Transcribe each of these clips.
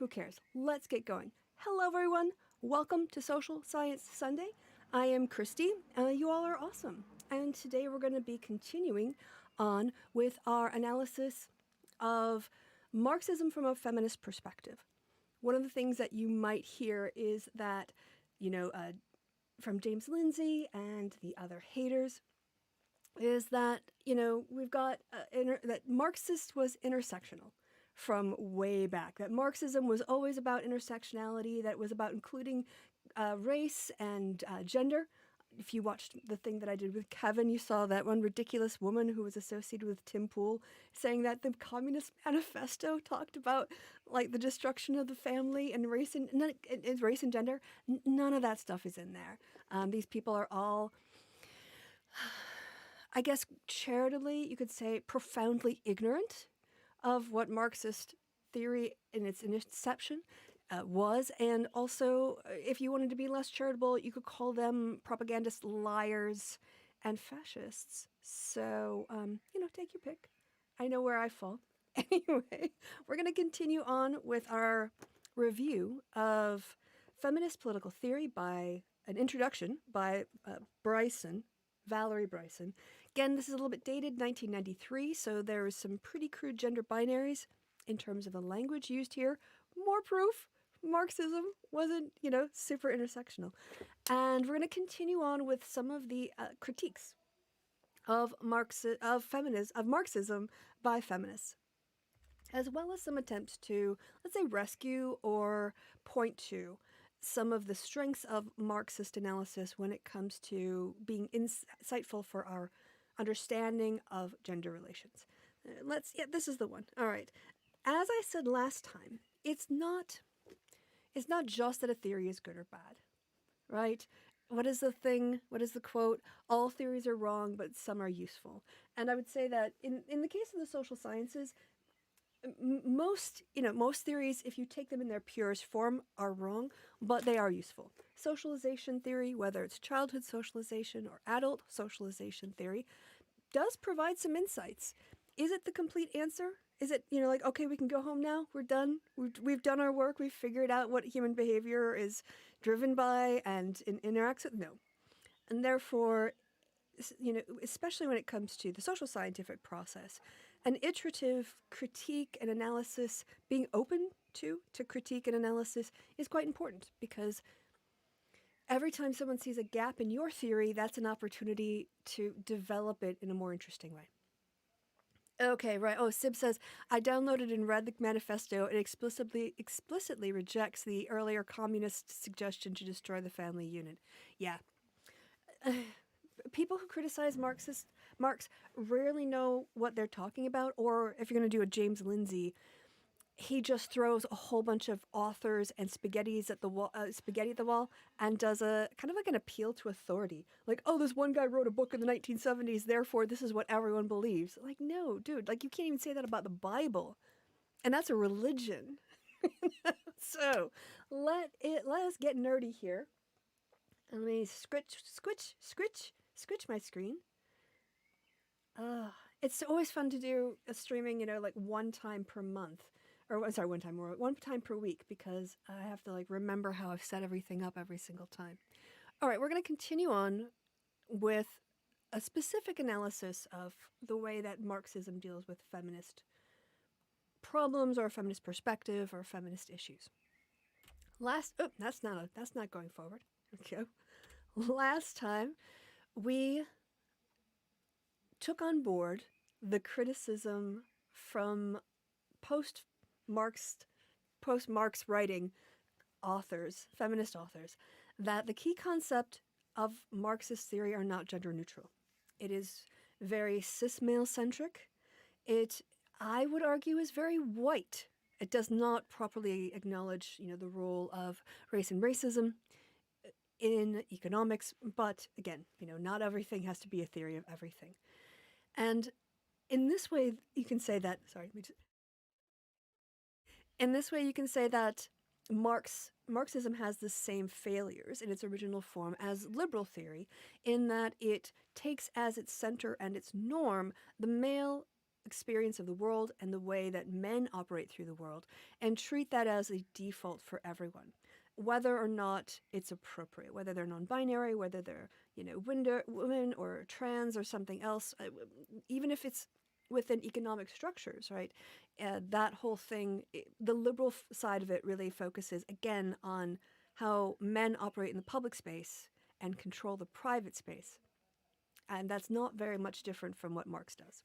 Who cares? Let's get going. Hello, everyone. Welcome to Social Science Sunday. I am Kristi. You all are awesome. And today we're going to be continuing on with our analysis of Marxism from a feminist perspective. One of the things that you might hear is that, from James Lindsay and the other haters, is that, we've got that Marxist was intersectional from way back, that Marxism was always about intersectionality, that was about including race and gender. If you watched the thing that I did with Kevin, you saw that one ridiculous woman who was associated with Tim Pool saying that the Communist Manifesto talked about like the destruction of the family and race and gender. None of that stuff is in there. These people are all, I guess, charitably, you could say, profoundly ignorant of what Marxist theory in its inception was. And also, if you wanted to be less charitable, you could call them propagandists, liars, and fascists. So, take your pick. I know where I fall. Anyway, we're going to continue on with our review of feminist political theory by an introduction by Valerie Bryson. Again, this is a little bit dated, 1993, so there is some pretty crude gender binaries in terms of the language used here. More proof Marxism wasn't, super intersectional. And we're going to continue on with some of the critiques of Marxism by feminists, as well as some attempts to, let's say, rescue or point to some of the strengths of Marxist analysis when it comes to being insightful for our understanding of gender relations. This is the one. All right. As I said last time, it's not just that a theory is good or bad, right? What is the thing? What is the quote? All theories are wrong, but some are useful. And I would say that in the case of the social sciences, most theories, if you take them in their purest form, are wrong, but they are useful. Socialization theory, whether it's childhood socialization or adult socialization theory, does provide some insights. Is it the complete answer? Is it, okay, we can go home now, we're done, we've done our work, we've figured out what human behavior is driven by and interacts with? No. And therefore, especially when it comes to the social scientific process, an iterative critique and analysis, being open to critique and analysis is quite important, because every time someone sees a gap in your theory, that's an opportunity to develop it in a more interesting way. Okay, right. Oh, Sib says, I downloaded and read the manifesto. It explicitly rejects the earlier communist suggestion to destroy the family unit. Yeah. People who criticize Marx rarely know what they're talking about, or if you're going to do a James Lindsay, he just throws a whole bunch of authors and spaghetti at the wall and does a kind of like an appeal to authority. Like, oh, this one guy wrote a book in the 1970s, therefore this is what everyone believes. Like, no, dude, like you can't even say that about the Bible. And that's a religion. So let us get nerdy here. And let me switch my screen. It's always fun to do a streaming, like one time per month. Or sorry, one time per week, because I have to remember how I've set everything up every single time. All right, we're going to continue on with a specific analysis of the way that Marxism deals with feminist problems or feminist perspective or feminist issues. That's not going forward. Okay. Last time we took on board the criticism from post-Marx writing authors, feminist authors, that the key concept of Marxist theory are not gender neutral. It is very cis male centric. It, I would argue, is very white. It does not properly acknowledge, the role of race and racism in economics. But again, not everything has to be a theory of everything. And in this way, you can say that, Marxism has the same failures in its original form as liberal theory, in that it takes as its center and its norm the male experience of the world and the way that men operate through the world and treat that as a default for everyone, whether or not it's appropriate, whether they're non-binary, whether they're, women or trans or something else, even if it's within economic structures, right? That whole thing, the liberal side of it really focuses again on how men operate in the public space and control the private space. And that's not very much different from what Marx does.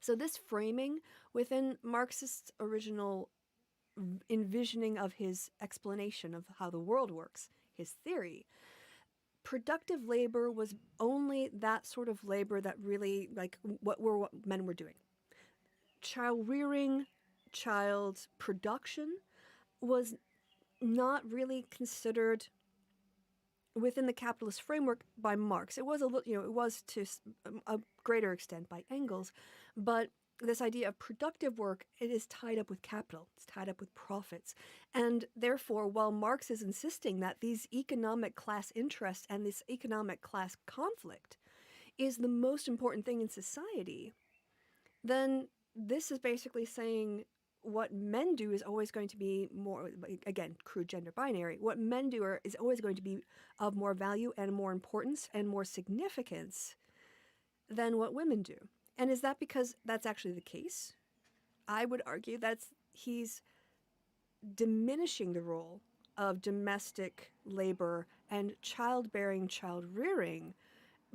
So this framing within Marxist's original envisioning of his explanation of how the world works, his theory, productive labor was only that sort of labor that really, like, what men were doing. Child rearing, child production was not really considered within the capitalist framework by Marx. It was it was to a greater extent by Engels, but this idea of productive work, it is tied up with capital. It's tied up with profits. And therefore, while Marx is insisting that these economic class interests and this economic class conflict is the most important thing in society, then this is basically saying what men do is always going to be more, again, crude gender binary, what men do is always going to be of more value and more importance and more significance than what women do. And is that because that's actually the case? I would argue he's diminishing the role of domestic labor and childbearing, child rearing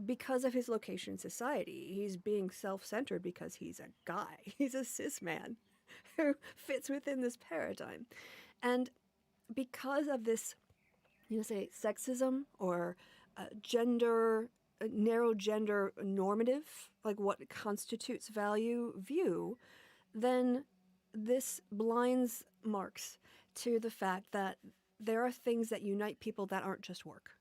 because of his location in society. He's being self-centered because he's a guy. He's a cis man who fits within this paradigm. And because of this, say, sexism or narrow gender normative, like what constitutes value view, then this blinds Marx to the fact that there are things that unite people that aren't just work.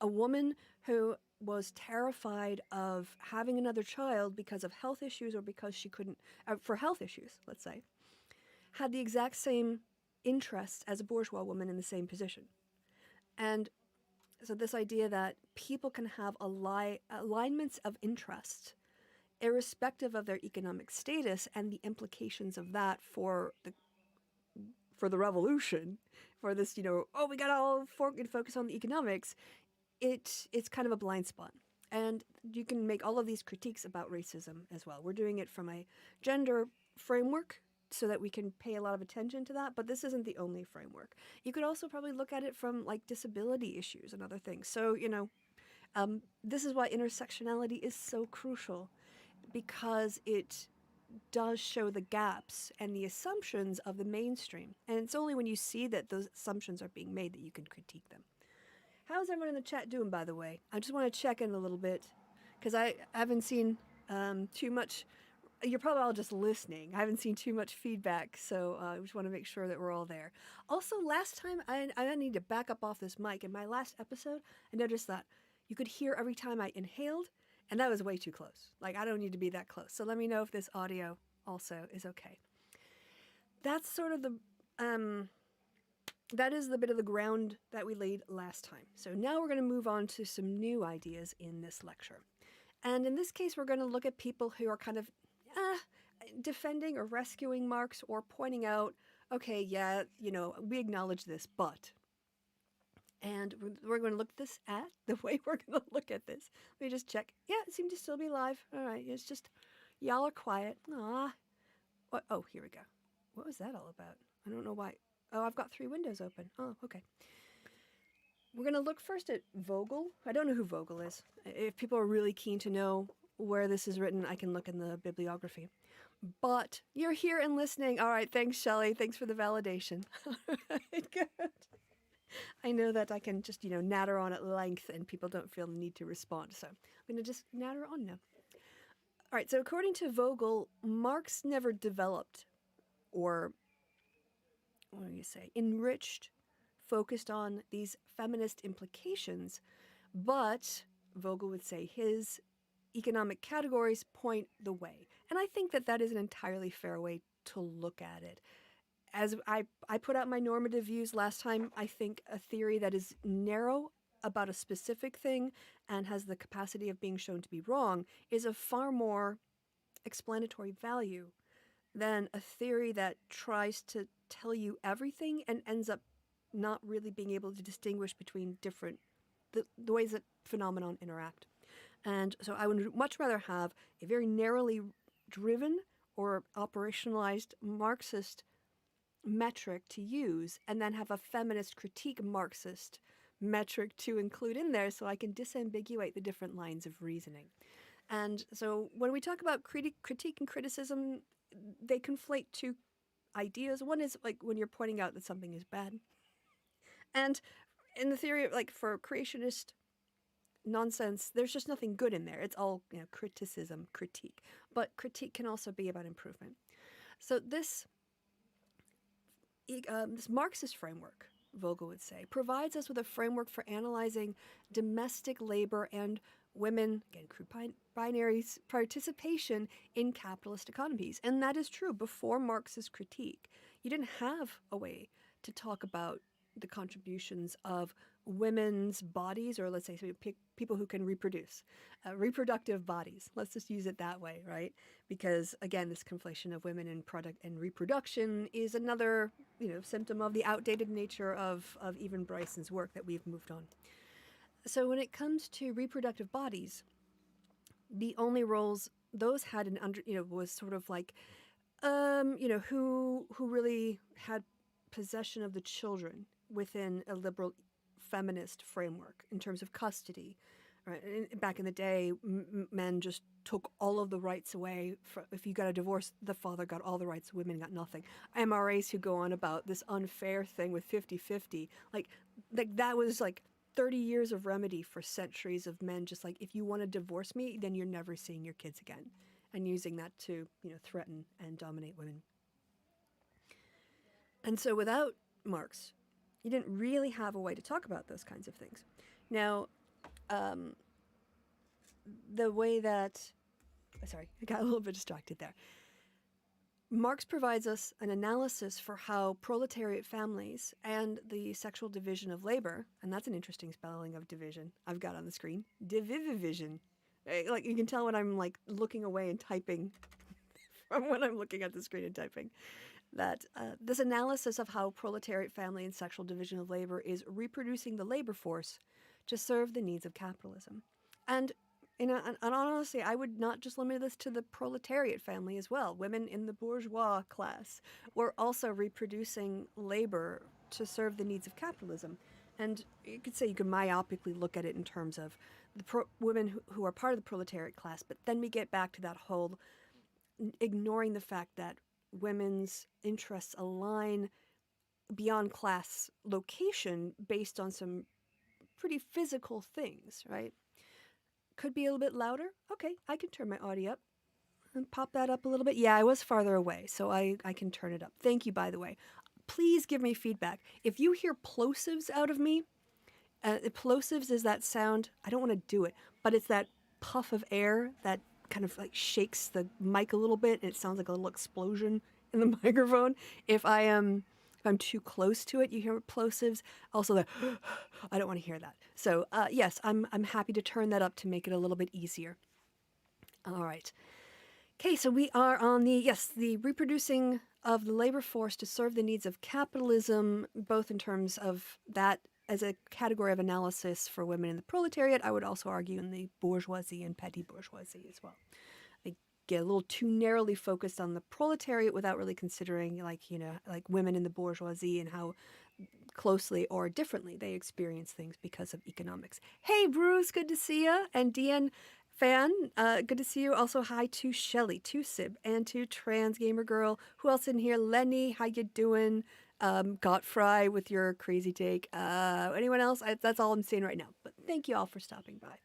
A woman who was terrified of having another child because of health issues or because she couldn't, for health issues, let's say, had the exact same interests as a bourgeois woman in the same position. And so this idea that people can have alignments of interest irrespective of their economic status and the implications of that for the revolution, for this, we got to all focus on the economics, it's kind of a blind spot. And you can make all of these critiques about racism as well. We're doing it from a gender framework so that we can pay a lot of attention to that, but this isn't the only framework. You could also probably look at it from like disability issues and other things. So, this is why intersectionality is so crucial, because it does show the gaps and the assumptions of the mainstream. And it's only when you see that those assumptions are being made that you can critique them. How's everyone in the chat doing, by the way? I just want to check in a little bit, because I haven't seen too much. You're probably all just listening. I haven't seen too much feedback, so I just want to make sure that we're all there. Also, last time, I need to back up off this mic. In my last episode, I noticed that you could hear every time I inhaled, and that was way too close. Like, I don't need to be that close. So let me know if this audio also is okay. That's sort of that is the bit of the ground that we laid last time. So now we're going to move on to some new ideas in this lecture. And in this case, we're going to look at people who are kind of defending or rescuing Marx or pointing out, okay, yeah, we acknowledge this, but. And we're going to look at the way we're going to look at this. Let me just check. Yeah, it seemed to still be live. All right, it's just, y'all are quiet. What? Oh, here we go. What was that all about? I don't know why. Oh, I've got 3 windows open. Oh, okay. We're going to look first at Vogel. I don't know who Vogel is. If people are really keen to know where this is written, I can look in the bibliography. But you're here and listening. All right, thanks, Shelley. Thanks for the validation. All right, good. I know that I can just, natter on at length and people don't feel the need to respond. So I'm going to just natter on now. All right, so according to Vogel, Marx never developed or, what do you say, enriched, focused on these feminist implications, but Vogel would say his economic categories point the way. And I think that is an entirely fair way to look at it. As I put out my normative views last time, I think a theory that is narrow about a specific thing and has the capacity of being shown to be wrong is a far more explanatory value than a theory that tries to tell you everything and ends up not really being able to distinguish between the ways that phenomenon interact. And so I would much rather have a very narrowly driven or operationalized Marxist metric to use and then have a feminist critique Marxist metric to include in there so I can disambiguate the different lines of reasoning. And so when we talk about critique and criticism, they conflate two ideas. One is like when you're pointing out that something is bad. And in the theory of like for creationist nonsense, there's just nothing good in there. It's all, criticism, critique. But critique can also be about improvement. So this Marxist framework, Vogel would say, provides us with a framework for analyzing domestic labor and women, again, crude binaries, participation in capitalist economies. And that is true. Before Marx's critique, you didn't have a way to talk about the contributions of women's bodies, or let's say people who can reproduce, reproductive bodies. Let's just use it that way, right? Because again, this conflation of women and product and reproduction is another, symptom of the outdated nature of even Bryson's work that we've moved on. So when it comes to reproductive bodies, the only roles those had was sort of like, who really had possession of the children within a liberal feminist framework in terms of custody. Right? Back in the day, men just took all of the rights away. If you got a divorce, the father got all the rights, women got nothing. MRAs who go on about this unfair thing with 50-50, like that was like 30 years of remedy for centuries of men just like, if you want to divorce me, then you're never seeing your kids again. And using that to, threaten and dominate women. And so without Marx, you didn't really have a way to talk about those kinds of things. Now, the way that, sorry, I got a little bit distracted there. Marx provides us an analysis for how proletariat families and the sexual division of labor, and that's an interesting spelling of division I've got on the screen, division. Like you can tell when I'm like looking away and typing from when I'm looking at the screen and typing. That this analysis of how proletariat family and sexual division of labor is reproducing the labor force to serve the needs of capitalism. And honestly, I would not just limit this to the proletariat family as well. Women in the bourgeois class were also reproducing labor to serve the needs of capitalism. And you could say you could myopically look at it in terms of the women who are part of the proletariat class, but then we get back to that whole ignoring the fact that women's interests align beyond class location based on some pretty physical things, right? Could be a little bit louder. Okay, I can turn my audio up and pop that up a little bit. Yeah, I was farther away, so I can turn it up. Thank you, by the way. Please give me feedback. If you hear plosives out of me, plosives is that sound, I don't want to do it, but it's that puff of air that kind of like shakes the mic a little bit and it sounds like a little explosion in the microphone. If I'm too close to it, you hear plosives. Also the I don't want to hear that. So yes, I'm happy to turn that up to make it a little bit easier. All right. Okay, so we are on the reproducing of the labor force to serve the needs of capitalism, both in terms of that as a category of analysis for women in the proletariat. I would also argue in the bourgeoisie and petty bourgeoisie as well. They get a little too narrowly focused on the proletariat without really considering like women in the bourgeoisie and how closely or differently they experience things because of economics. Hey, Bruce, good to see you. And Deanne Fan, good to see you. Also, hi to Shelly, to Sib, and to Trans Gamer Girl. Who else in here? Lenny, how you doing? Gottfry with your crazy take. Anyone else? That's all I'm saying right now. But thank you all for stopping by.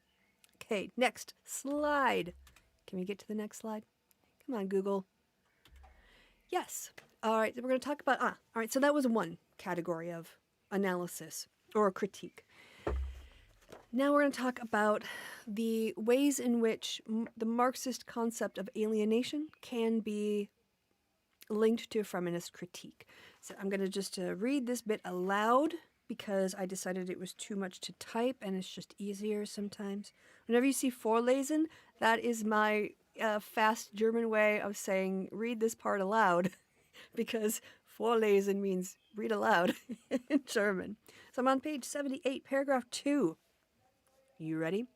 Okay, next slide. Can we get to the next slide? Come on, Google. Yes. All right, so we're going to talk about, all right, so that was one category of analysis or critique. Now we're going to talk about the ways in which the Marxist concept of alienation can be linked to a feminist critique. So I'm going to just read this bit aloud because I decided it was too much to type and it's just easier sometimes. Whenever you see vorlesen, that is my fast German way of saying read this part aloud because vorlesen means read aloud in German. So I'm on page 78, paragraph 2. You ready?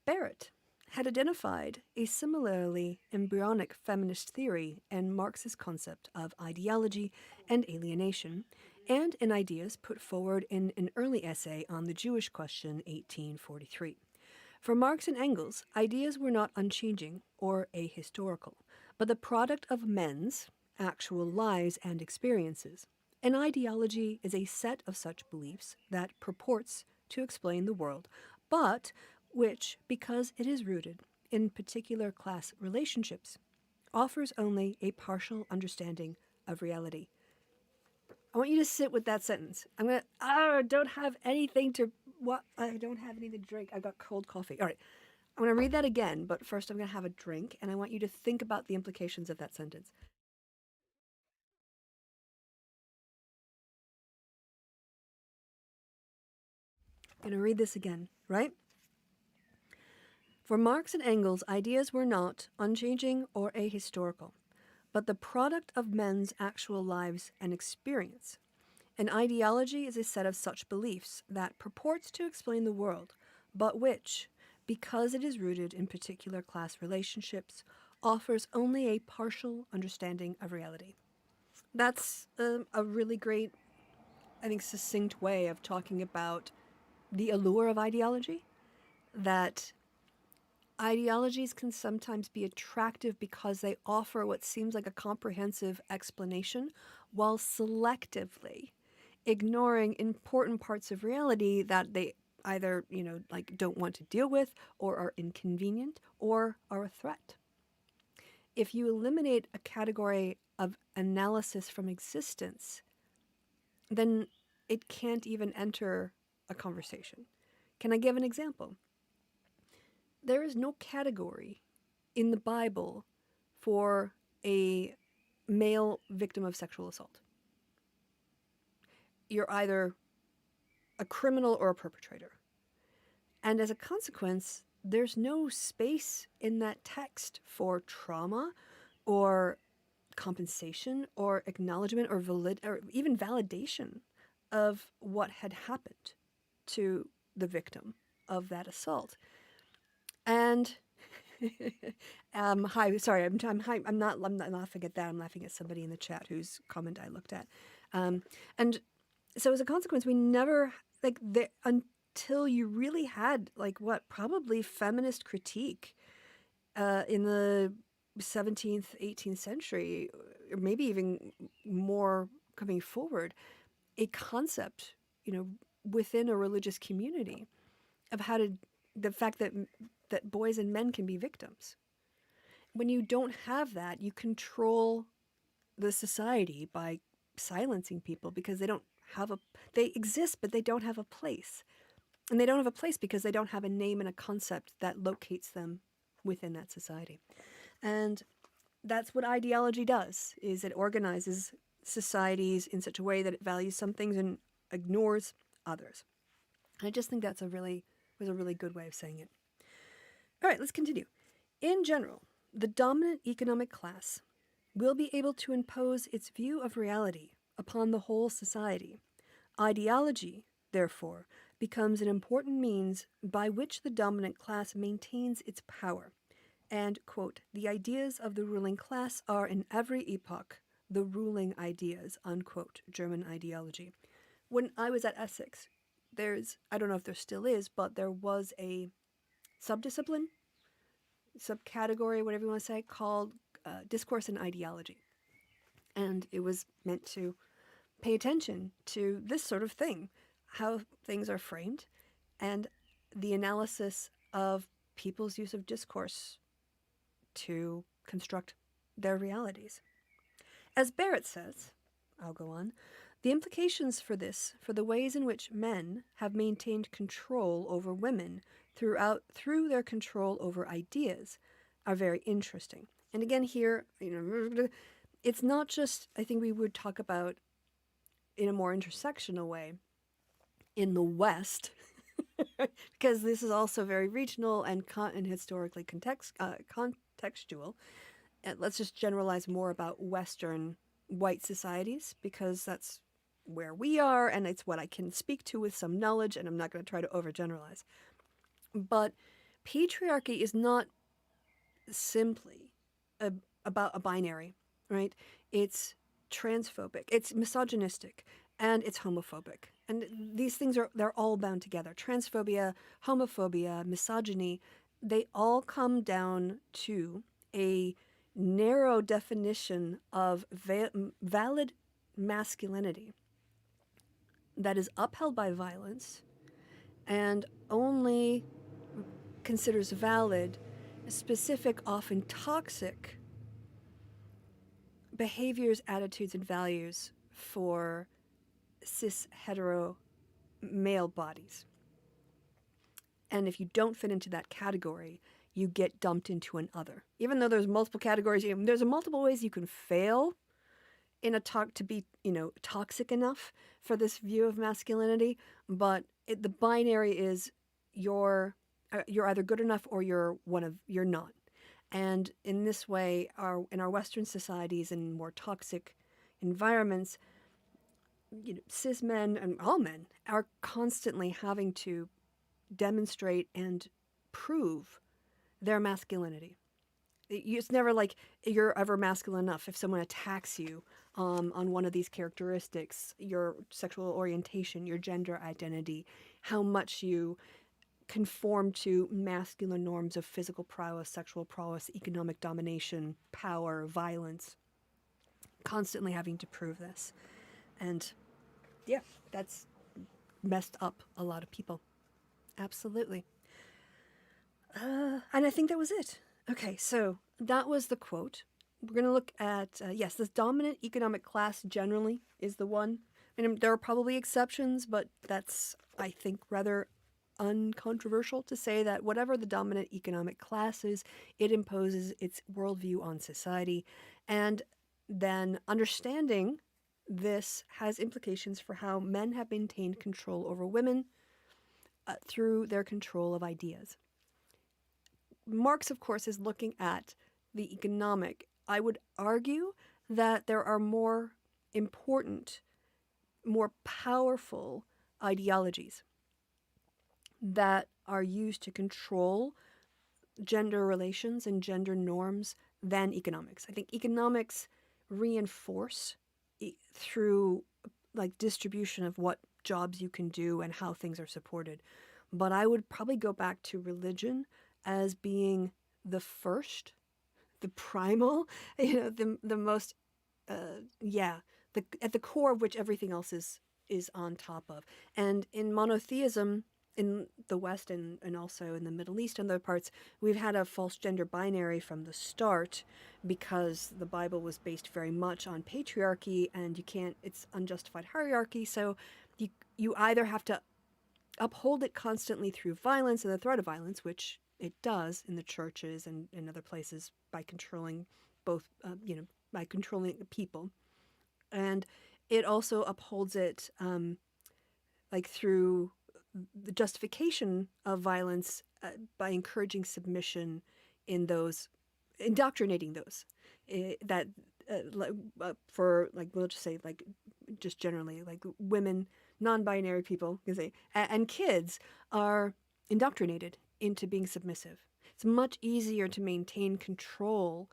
Barrett had identified a similarly embryonic feminist theory and Marxist concept of ideology and alienation, and in ideas put forward in an early essay on the Jewish question, 1843. For Marx and Engels, ideas were not unchanging or ahistorical, but the product of men's actual lives and experiences. An ideology is a set of such beliefs that purports to explain the world, but which, because it is rooted in particular class relationships, offers only a partial understanding of reality. I want you to sit with that sentence. I don't have anything to drink. I've got cold coffee. All right. I'm going to read that again, but first I'm going to have a drink, and I want you to think about the implications of that sentence. I'm going to read this again, right? For Marx and Engels, ideas were not unchanging or ahistorical, but the product of men's actual lives and experience. An ideology is a set of such beliefs that purports to explain the world, but which, because it is rooted in particular class relationships, offers only a partial understanding of reality. That's a really great, I think, succinct way of talking about the allure of ideology, that ideologies can sometimes be attractive because they offer what seems like a comprehensive explanation while selectively ignoring important parts of reality that they either, don't want to deal with or are inconvenient or are a threat. If you eliminate a category of analysis from existence, then it can't even enter a conversation. Can I give an example? There is no category in the Bible for a male victim of sexual assault. You're either a criminal or a perpetrator. And as a consequence, there's no space in that text for trauma or compensation or acknowledgement or even validation of what had happened to the victim of that assault. And hi, sorry, I'm not laughing at that. I'm laughing at somebody in the chat whose comment I looked at. And so as a consequence, we never until you really had probably feminist critique in the 17th, 18th century, or maybe even more coming forward, a concept, within a religious community of the fact that boys and men can be victims. When you don't have that, you control the society by silencing people because they exist, but they don't have a place. And they don't have a place because they don't have a name and a concept that locates them within that society. And that's what ideology does, is it organizes societies in such a way that it values some things and ignores others. And I just think was a really good way of saying it. All right, let's continue. In general, the dominant economic class will be able to impose its view of reality upon the whole society. Ideology, therefore, becomes an important means by which the dominant class maintains its power. And, quote, the ideas of the ruling class are in every epoch the ruling ideas, unquote, German ideology. When I was at Essex, I don't know if there still is, but there was a subdiscipline, subcategory, whatever you want to say, called Discourse and Ideology. And it was meant to pay attention to this sort of thing, how things are framed, and the analysis of people's use of discourse to construct their realities. As Barrett says, I'll go on, the implications for the ways in which men have maintained control over women through their control over ideas are very interesting. And again here, it's not just, I think we would talk about in a more intersectional way, in the West, because this is also very regional and historically contextual. And let's just generalize more about Western white societies because that's where we are and it's what I can speak to with some knowledge, and I'm not going to try to overgeneralize. But patriarchy is not simply a, about a binary, right? It's transphobic, it's misogynistic, and it's homophobic. And these things they're all bound together. Transphobia, homophobia, misogyny, they all come down to a narrow definition of valid masculinity that is upheld by violence and only considers valid specific, often toxic behaviors, attitudes, and values for cis hetero male bodies. And if you don't fit into that category, you get dumped into an other. Even though there's multiple categories, there's multiple ways you can fail in a talk to be, toxic enough for this view of masculinity. But the binary is you're either good enough or you're not. And in this way, in our Western societies and more toxic environments, cis men and all men are constantly having to demonstrate and prove their masculinity. It's never like you're ever masculine enough. If someone attacks you on one of these characteristics, your sexual orientation, your gender identity, how much you conform to masculine norms of physical prowess, sexual prowess, economic domination, power, violence, constantly having to prove this. And yeah, that's messed up a lot of people. Absolutely. And I think that was it. Okay, so that was the quote. We're going to look at, yes, this dominant economic class generally is the one. And there are probably exceptions, but that's, I think, rather uncontroversial to say that whatever the dominant economic class is, it imposes its worldview on society. And then understanding this has implications for how men have maintained control over women through their control of ideas. Marx, of course, is looking at the economic. I would argue that there are more important, more powerful ideologies that are used to control gender relations and gender norms than economics. I think economics reinforce through distribution of what jobs you can do and how things are supported. But I would probably go back to religion as being the first, the primal, the most, at the core of which everything else is on top of. And in monotheism, in the West and also in the Middle East and other parts, we've had a false gender binary from the start because the Bible was based very much on patriarchy, and it's unjustified hierarchy. So you either have to uphold it constantly through violence and the threat of violence, which it does in the churches and in other places by controlling by controlling people. And it also upholds it through the justification of violence by encouraging submission in those, indoctrinating those we'll just say just generally women, non-binary people, and kids are indoctrinated into being submissive. It's much easier to maintain control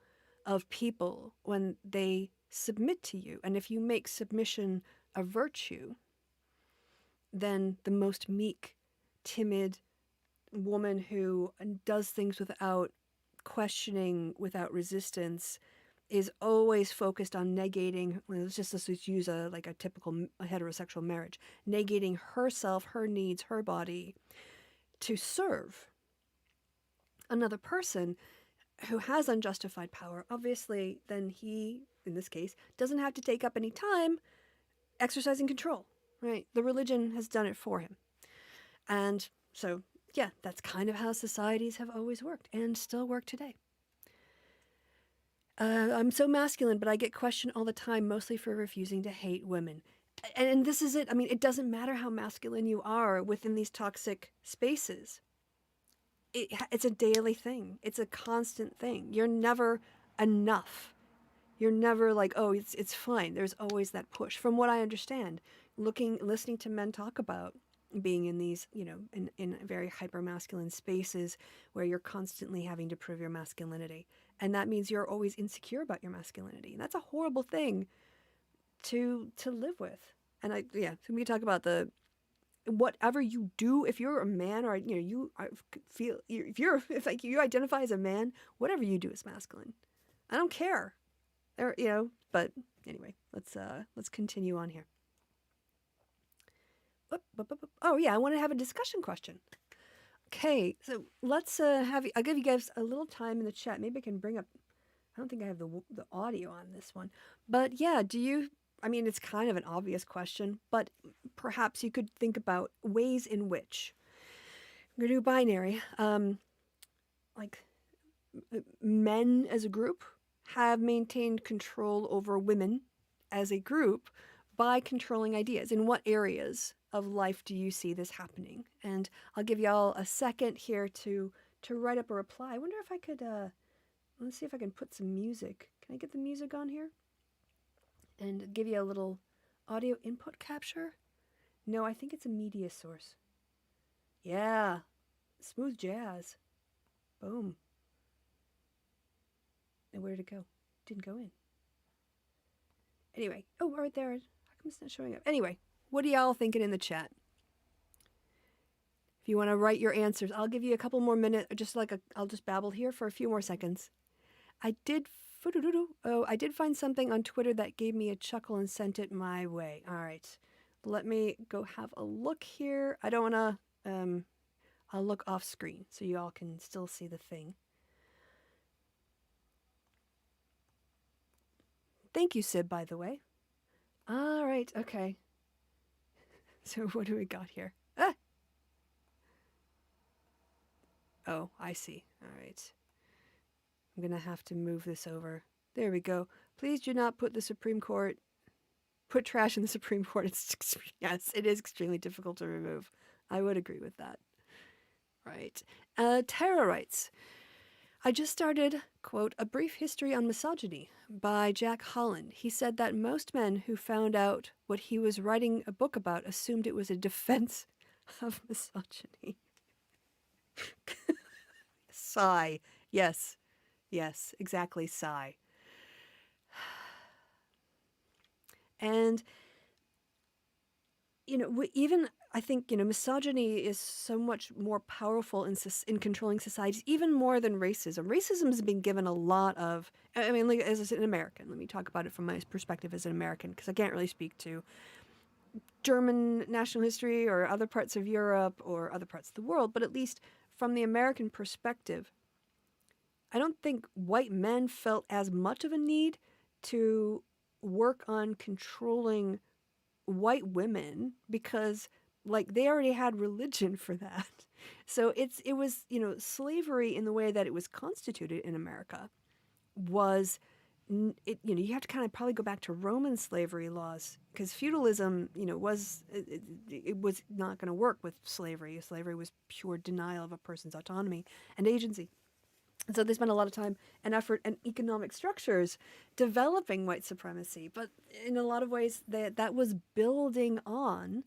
of people when they submit to you. And if you make submission a virtue, then the most meek, timid woman who does things without questioning, without resistance, is always focused on negating. Let's use a typical heterosexual marriage, negating herself, her needs, her body, to serve another person who has unjustified power. Obviously, then he, in this case, doesn't have to take up any time exercising control, right? The religion has done it for him. And so, yeah, that's kind of how societies have always worked and still work today. I'm so masculine, but I get questioned all the time, mostly for refusing to hate women. And this is it. I mean, it doesn't matter how masculine you are within these toxic spaces. It's a daily thing. It's a constant thing. You're never enough. You're never like, oh, it's fine. There's always that push. From what I understand, listening to men talk about being in these, in very hyper masculine spaces where you're constantly having to prove your masculinity, and that means you're always insecure about your masculinity, and that's a horrible thing to live with. And so we talk about the whatever you do, if you're a man, or if like you identify as a man, whatever you do is masculine. I don't care. Or, but anyway, let's continue on here. Oh yeah, I want to have a discussion question. Okay, so let's I'll give you guys a little time in the chat. Maybe I can bring up. I don't think I have the audio on this one, but yeah, I mean, it's kind of an obvious question, but perhaps you could think about ways in which I'm gonna do binary. Like men as a group have maintained control over women as a group by controlling ideas. In what areas of life do you see this happening? And I'll give y'all a second here to write up a reply. I wonder if I could, let's see if I can put some music. Can I get the music on here? And give you a little audio input capture? No, I think it's a media source. Yeah, smooth jazz. Boom. And where did it go? Didn't go in. Anyway, oh, right there. How come it's not showing up? Anyway, what are y'all thinking in the chat? If you want to write your answers, I'll give you a couple more minutes. I'll just babble here for a few more seconds. I did find something on Twitter that gave me a chuckle and sent it my way. All right, let me go have a look here. I don't want to. I'll look off screen so you all can still see the thing. Thank you, Sib, by the way. All right, okay. So what do we got here? Ah! Oh, I see. All right. I'm going to have to move this over. There we go. Please do not put trash in the Supreme Court. Yes, it is extremely difficult to remove. I would agree with that. Right. Tara writes, I just started, quote, A Brief History on Misogyny by Jack Holland. He said that most men who found out what he was writing a book about assumed it was a defense of misogyny. Sigh. Yes, exactly, sigh. And, even I think, misogyny is so much more powerful in controlling societies, even more than racism. Racism has been given a lot of, I mean, like, as an American, let me talk about it from my perspective as an American, because I can't really speak to German national history or other parts of Europe or other parts of the world, but at least from the American perspective, I don't think white men felt as much of a need to work on controlling white women because, like, they already had religion for that. So it was, slavery in the way that it was constituted in America was, you have to kind of probably go back to Roman slavery laws, because feudalism, it was not going to work with slavery. Slavery was pure denial of a person's autonomy and agency. And so they spent a lot of time and effort and economic structures developing white supremacy. But in a lot of ways, that was building on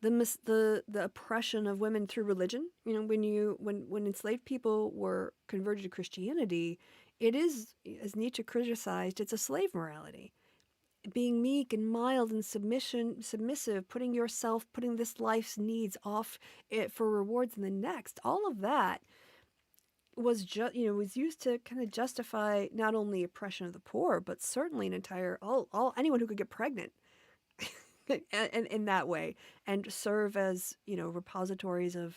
the oppression of women through religion. When enslaved people were converted to Christianity, it is, as Nietzsche criticized, it's a slave morality. Being meek and mild and submissive, putting this life's needs off for rewards in the next, all of that was was used to kind of justify not only oppression of the poor, but certainly an entire anyone who could get pregnant, and in that way, and serve as repositories of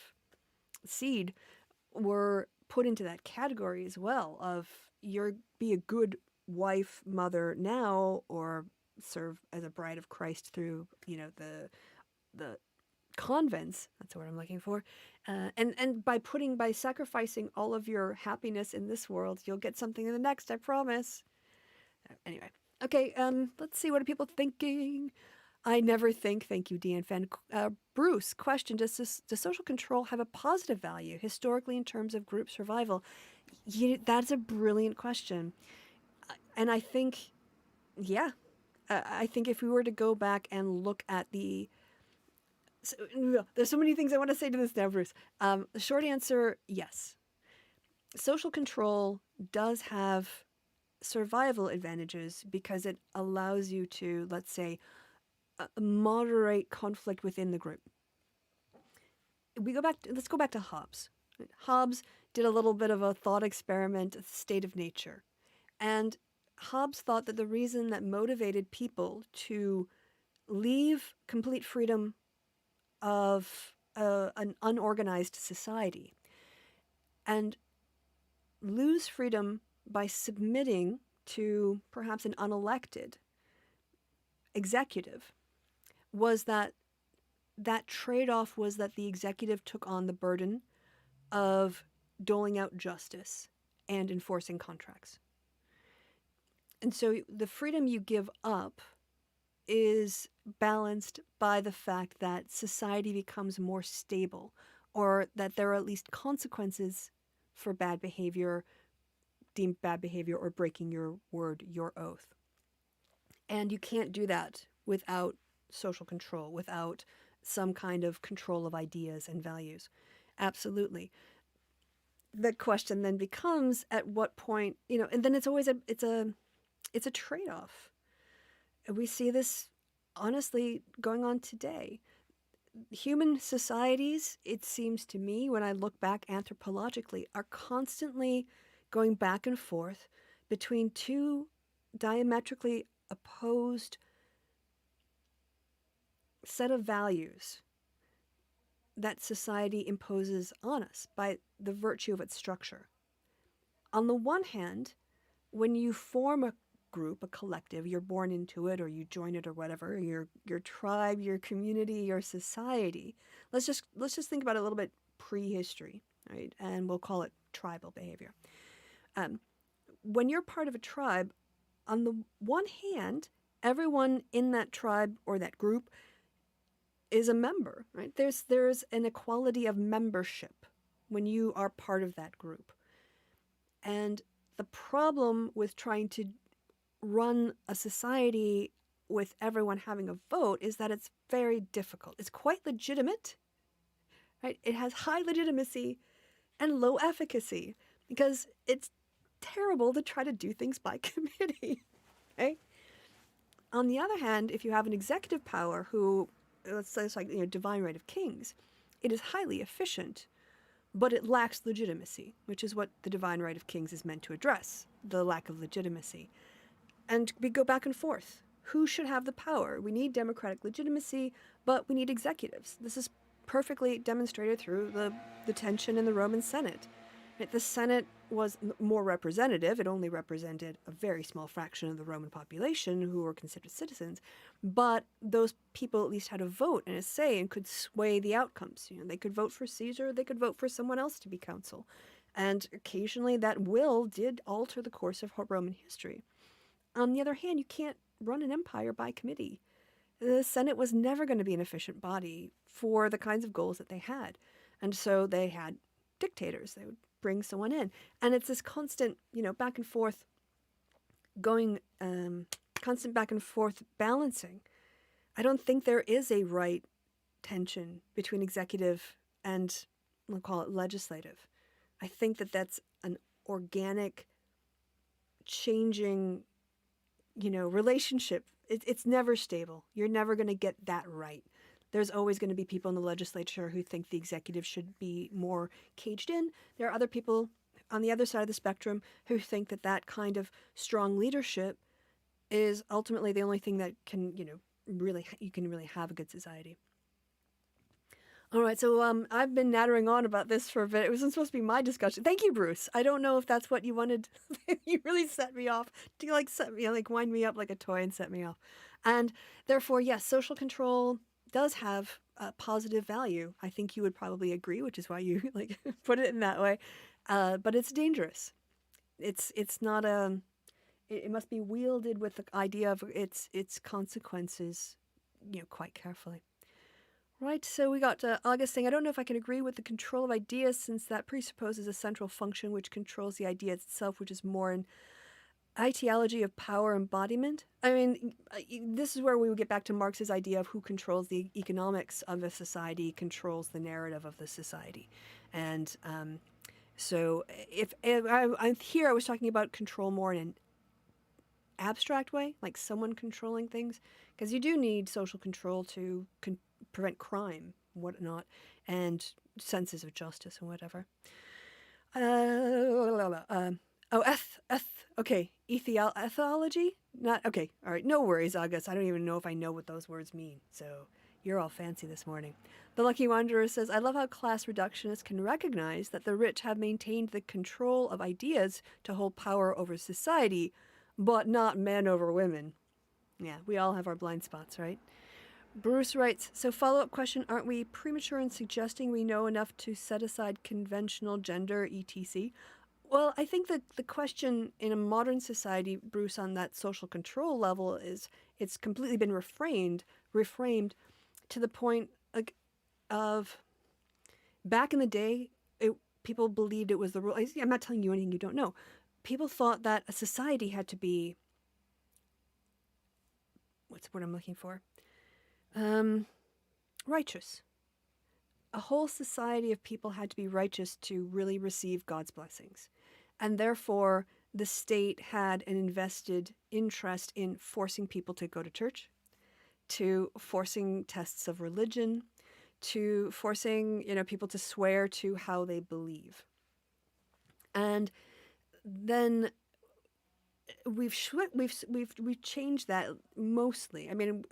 seed, were put into that category as well of be a good wife, mother now, or serve as a bride of Christ through the convents. That's the word I'm looking for. And by sacrificing all of your happiness in this world, you'll get something in the next, I promise. Anyway, okay, let's see, what are people thinking? I never think, thank you, Deanne Fenn. Bruce, question, does social control have a positive value historically in terms of group survival? That's a brilliant question. And I think, yeah, I think if we were to go back and look at there's so many things I want to say to this now, Bruce. The short answer, yes. Social control does have survival advantages because it allows you to, let's say, moderate conflict within the group. Let's go back to Hobbes. Hobbes did a little bit of a thought experiment, state of nature. And Hobbes thought that the reason that motivated people to leave complete freedom of an unorganized society and lose freedom by submitting to perhaps an unelected executive was that trade-off was that the executive took on the burden of doling out justice and enforcing contracts. And so the freedom you give up is balanced by the fact that society becomes more stable, or that there are at least consequences for bad behavior, deemed bad behavior, or breaking your word, your oath. And you can't do that without social control, without some kind of control of ideas and values. Absolutely. The question then becomes, at what point, and then it's always it's a trade-off. We see this honestly going on today. Human societies, it seems to me, when I look back anthropologically, are constantly going back and forth between two diametrically opposed set of values that society imposes on us by the virtue of its structure. On the one hand, when you form a group, a collective, you're born into it or you join it or whatever, your tribe, your community, your society. Let's just think about it a little bit prehistory, right? And we'll call it tribal behavior. When you're part of a tribe, on the one hand, everyone in that tribe or that group is a member, right? There's an equality of membership when you are part of that group. And the problem with trying to run a society with everyone having a vote is that it's very difficult. It's quite legitimate, right? It has high legitimacy and low efficacy because it's terrible to try to do things by committee, right? On the other hand, if you have an executive power who, let's say it's like, divine right of kings, it is highly efficient, but it lacks legitimacy, which is what the divine right of kings is meant to address, the lack of legitimacy. And we go back and forth. Who should have the power? We need democratic legitimacy, but we need executives. This is perfectly demonstrated through the tension in the Roman Senate. The Senate was more representative. It only represented a very small fraction of the Roman population who were considered citizens. But those people at least had a vote and a say and could sway the outcomes. They could vote for Caesar, they could vote for someone else to be consul. And occasionally that will did alter the course of Roman history. On the other hand, you can't run an empire by committee. The Senate was never going to be an efficient body for the kinds of goals that they had. And so they had dictators. They would bring someone in. And it's this constant, back and forth constant back and forth balancing. I don't think there is a right tension between executive and, we'll call it legislative. I think that that's an organic, changing, relationship. It's never stable. You're never going to get that right. There's always going to be people in the legislature who think the executive should be more caged in. There are other people on the other side of the spectrum who think that kind of strong leadership is ultimately the only thing that can, you can really have a good society. All right, so I've been nattering on about this for a bit. It wasn't supposed to be my discussion. Thank you, Bruce. I don't know if that's what you wanted. You really set me off. Do you set me, wind me up like a toy and set me off? And therefore, yes, social control does have a positive value. I think you would probably agree, which is why you put it in that way. But it's dangerous. It's not it must be wielded with the idea of its consequences quite carefully. Right, so we got August saying, I don't know if I can agree with the control of ideas since that presupposes a central function which controls the idea itself, which is more an ideology of power embodiment. I mean, this is where we would get back to Marx's idea of who controls the economics of a society controls the narrative of the society. And so if I'm here, I was talking about control more in an abstract way, like someone controlling things, because you do need social control to prevent crime, whatnot, and senses of justice and whatever. Okay, ethology? Not, okay, all right, no worries, August. I don't even know if I know what those words mean, so you're all fancy this morning. The Lucky Wanderer says, I love how class reductionists can recognize that the rich have maintained the control of ideas to hold power over society, but not men over women. Yeah, we all have our blind spots, right? Bruce writes, so follow-up question, aren't we premature in suggesting we know enough to set aside conventional gender, etc.? Well, I think that the question in a modern society, Bruce, on that social control level is it's completely been reframed to the point of back in the day, people believed it was the rule. I'm not telling you anything you don't know. People thought that a society had to be, what's the word I'm looking for? Righteous. A whole society of people had to be righteous to really receive God's blessings. And therefore, the state had an invested interest in forcing people to go to church, to forcing tests of religion, to forcing, people to swear to how they believe. And then we've changed that mostly. I mean,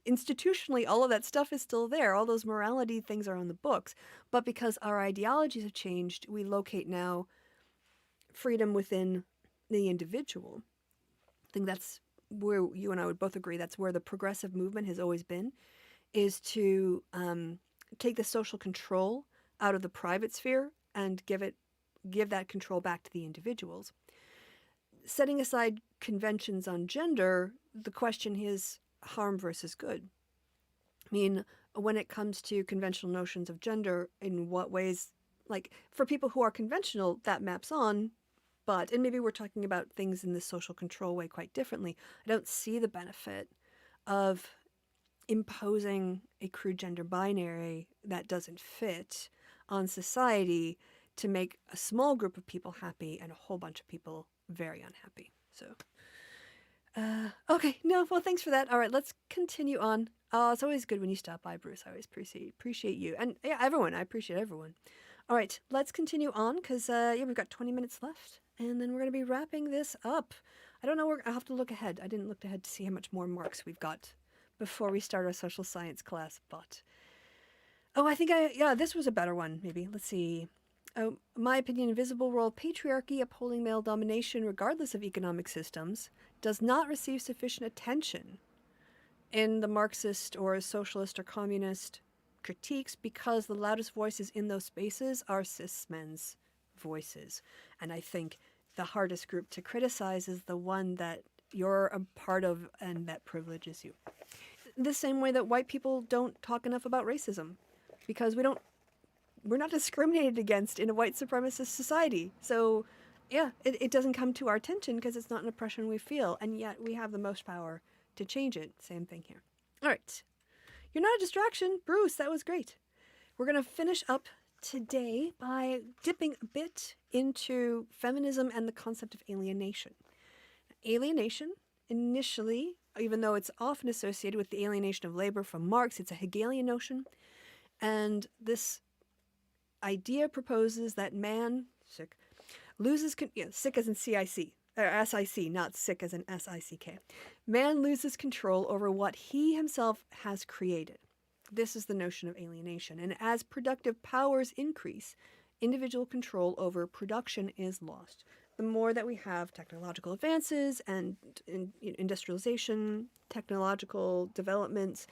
institutionally, all of that stuff is still there. All those morality things are on the books. But because our ideologies have changed, we locate now freedom within the individual. I think that's where you and I would both agree that's where the progressive movement has always been, is to take the social control out of the private sphere and give that control back to the individuals. Setting aside conventions on gender, the question is harm versus good. I mean, when it comes to conventional notions of gender, in what ways, like for people who are conventional, that maps on, and maybe we're talking about things in the social control way quite differently. I don't see the benefit of imposing a crude gender binary that doesn't fit on society to make a small group of people happy and a whole bunch of people very unhappy. So, okay, no, well, thanks for that. All right, let's continue on. It's always good when you stop by, Bruce. I always appreciate you. And yeah, everyone, I appreciate everyone. All right, let's continue on because, we've got 20 minutes left. And then we're going to be wrapping this up. I don't know, I'll have to look ahead. I didn't look ahead to see how much more Marx we've got before we start our social science class, but... I think this was a better one, maybe. Let's see. My opinion, visible role, patriarchy upholding male domination regardless of economic systems does not receive sufficient attention in the Marxist or socialist or communist critiques because the loudest voices in those spaces are cis men's voices. And I think the hardest group to criticize is the one that you're a part of and that privileges you. The same way that white people don't talk enough about racism because we're not discriminated against in a white supremacist society. So yeah, it doesn't come to our attention because it's not an oppression we feel, and yet we have the most power to change it. Same thing here. All right. You're not a distraction. Bruce, that was great. We're going to finish up today by dipping a bit into feminism and the concept of alienation. Alienation, initially, even though it's often associated with the alienation of labor from Marx, it's a Hegelian notion. And this idea proposes that man, loses, sick as in CIC, or SIC, not sick as in SICK. Man loses control over what he himself has created. This is the notion of alienation. And as productive powers increase, individual control over production is lost. The more that we have technological advances and industrialization, technological developments,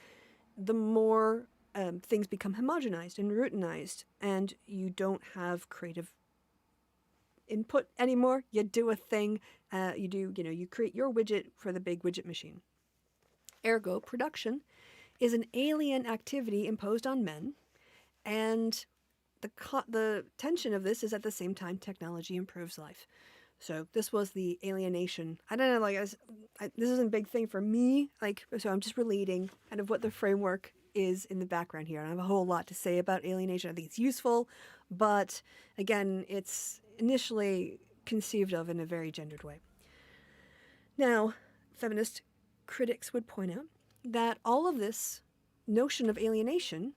the more things become homogenized and routinized, and you don't have creative input anymore. You do a thing, you create your widget for the big widget machine. Ergo, production is an alien activity imposed on men, and the tension of this is at the same time technology improves life. So this was the alienation. I don't know, like, this isn't a big thing for me, like, so I'm just relating kind of what the framework is in the background here. And I have a whole lot to say about alienation. I think it's useful, but again, it's initially conceived of in a very gendered way. Now, feminist critics would point out that all of this notion of alienation,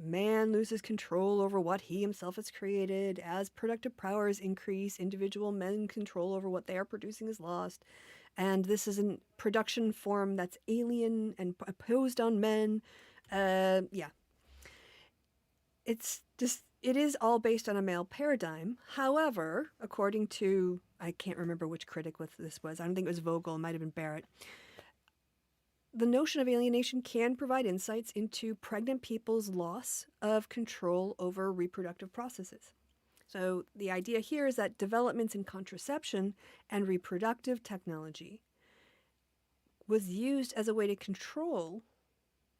man loses control over what he himself has created. As productive powers increase, individual men control over what they are producing is lost. And this is a production form that's alien and opposed on men. Yeah. It is all based on a male paradigm. However, according to, I can't remember which critic this was. I don't think it was Vogel. It might have been Barrett. The notion of alienation can provide insights into pregnant people's loss of control over reproductive processes. So the idea here is that developments in contraception and reproductive technology was used as a way to control